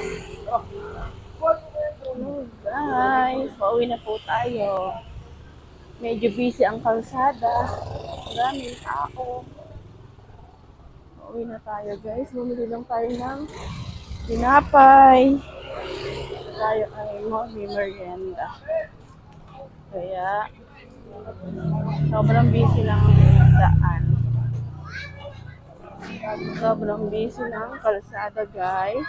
Hello guys, pauwi na po tayo. Medyo busy ang kalsada. Maraming tao. Pauwi na tayo guys. Bumili lang tayo ng tinapay. Tayo ay mag-merienda. Kaya sobrang busy lang ang daan. Sobrang busy ng kalsada guys.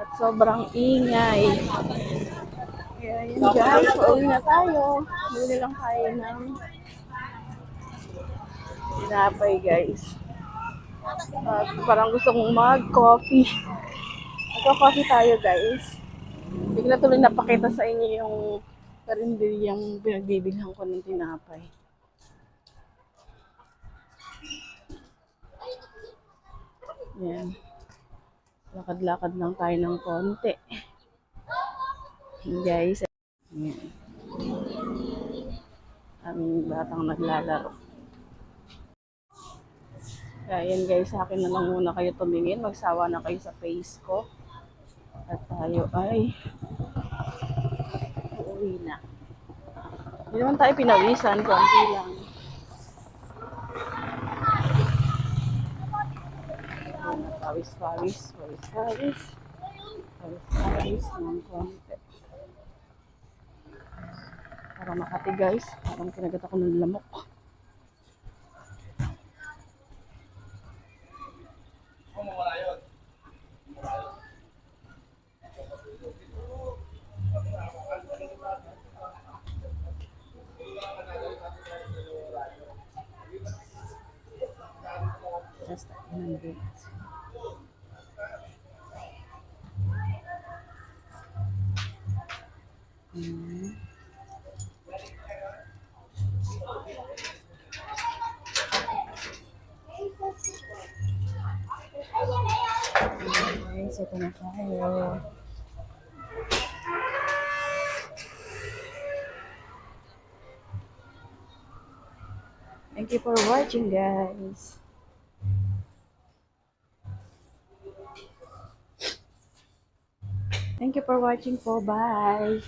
At sobrang ingay. Kaya yun guys, pauwi na tayo. Bumili lang tayo ng tinapay guys. At parang gusto kong mag-coffee. Magka-coffee tayo guys. Bigla tuloy napakita sa inyo yung karinderyang pinagbibilhan ko ng tinapay. Yan. Lakad-lakad lang tayo ng konti. Yan guys. Yan. Aming batang naglalaro. Kaya yan guys, sa akin na lang muna kayo tumingin. Magsawa na kayo sa face ko. At tayo ay uuwi na. Hindi naman tayo pinawisan, konti lang. Pawis ng konti. Para makati guys, parang kinagat ako ng lamok. Just a minute. Guys, ito na tayo. Thank you for watching guys. Thank you for watching po. Bye.